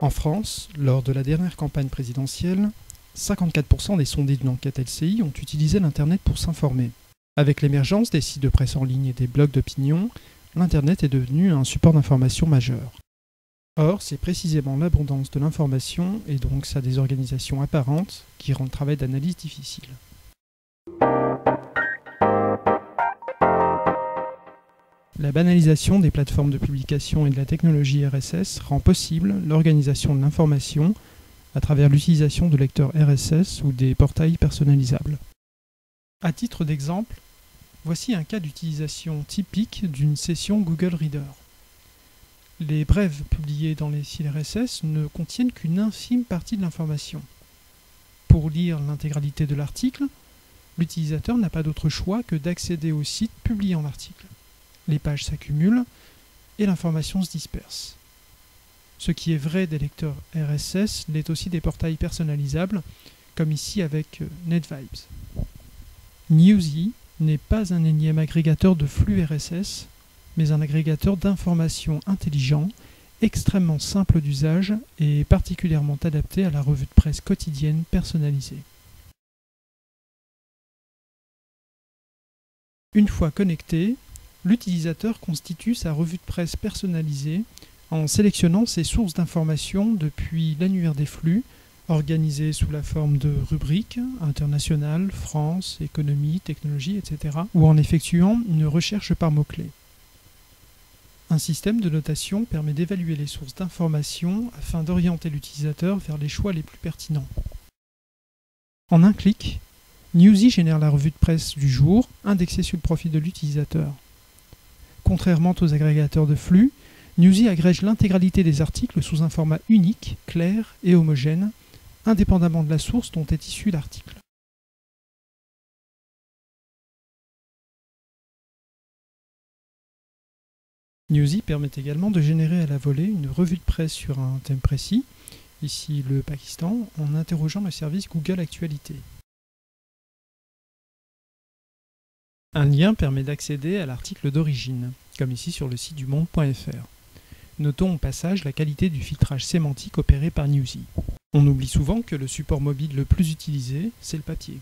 En France, lors de la dernière campagne présidentielle, 54% des sondés d'une enquête LCI ont utilisé l'Internet pour s'informer. Avec l'émergence des sites de presse en ligne et des blogs d'opinion, l'Internet est devenu un support d'information majeur. Or, c'est précisément l'abondance de l'information et donc sa désorganisation apparente qui rend le travail d'analyse difficile. La banalisation des plateformes de publication et de la technologie RSS rend possible l'organisation de l'information à travers l'utilisation de lecteurs RSS ou des portails personnalisables. À titre d'exemple, voici un cas d'utilisation typique d'une session Google Reader. Les brèves publiées dans les fils RSS ne contiennent qu'une infime partie de l'information. Pour lire l'intégralité de l'article, l'utilisateur n'a pas d'autre choix que d'accéder au site publiant l'article. Les pages s'accumulent et l'information se disperse. Ce qui est vrai des lecteurs RSS l'est aussi des portails personnalisables, comme ici avec NetVibes. Newsy n'est pas un énième agrégateur de flux RSS, mais un agrégateur d'informations intelligent, extrêmement simple d'usage et particulièrement adapté à la revue de presse quotidienne personnalisée. Une fois connecté, l'utilisateur constitue sa revue de presse personnalisée en sélectionnant ses sources d'informations depuis l'annuaire des flux, organisé sous la forme de rubriques, internationales, France, économie, technologie, etc., ou en effectuant une recherche par mots-clés. Un système de notation permet d'évaluer les sources d'informations afin d'orienter l'utilisateur vers les choix les plus pertinents. En un clic, Newsy génère la revue de presse du jour, indexée sur le profil de l'utilisateur. Contrairement aux agrégateurs de flux, Newsy agrège l'intégralité des articles sous un format unique, clair et homogène, indépendamment de la source dont est issu l'article. Newsy permet également de générer à la volée une revue de presse sur un thème précis, ici le Pakistan, en interrogeant le service Google Actualités. Un lien permet d'accéder à l'article d'origine, comme ici sur le site du monde.fr. Notons au passage la qualité du filtrage sémantique opéré par Newsy. On oublie souvent que le support mobile le plus utilisé, c'est le papier.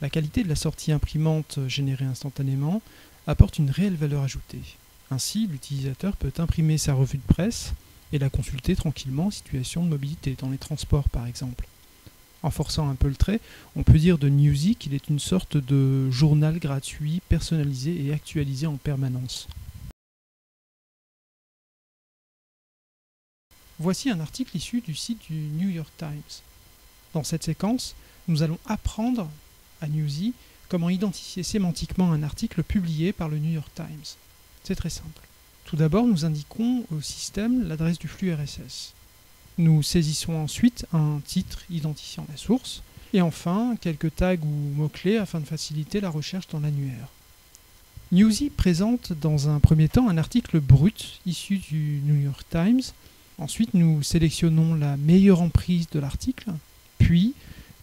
La qualité de la sortie imprimante générée instantanément apporte une réelle valeur ajoutée. Ainsi, l'utilisateur peut imprimer sa revue de presse et la consulter tranquillement en situation de mobilité, dans les transports par exemple. En forçant un peu le trait, on peut dire de Newsy qu'il est une sorte de journal gratuit, personnalisé et actualisé en permanence. Voici un article issu du site du New York Times. Dans cette séquence, nous allons apprendre à Newsy comment identifier sémantiquement un article publié par le New York Times. C'est très simple. Tout d'abord, nous indiquons au système l'adresse du flux RSS. Nous saisissons ensuite un titre identifiant la source, et enfin quelques tags ou mots-clés afin de faciliter la recherche dans l'annuaire. Newsy présente dans un premier temps un article brut issu du New York Times. Ensuite, nous sélectionnons la meilleure emprise de l'article, puis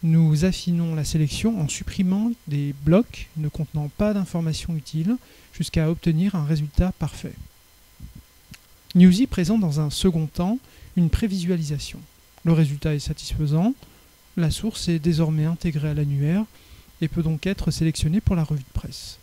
nous affinons la sélection en supprimant des blocs ne contenant pas d'informations utiles jusqu'à obtenir un résultat parfait. Newsy présente dans un second temps une prévisualisation. Le résultat est satisfaisant, la source est désormais intégrée à l'annuaire et peut donc être sélectionnée pour la revue de presse.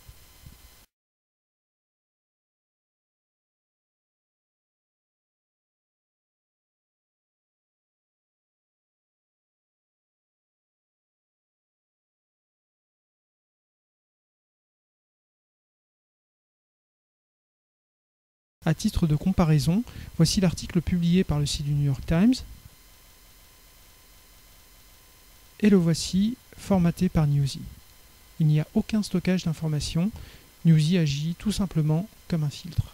À titre de comparaison, voici l'article publié par le site du New York Times et le voici formaté par Newsy. Il n'y a aucun stockage d'informations, Newsy agit tout simplement comme un filtre.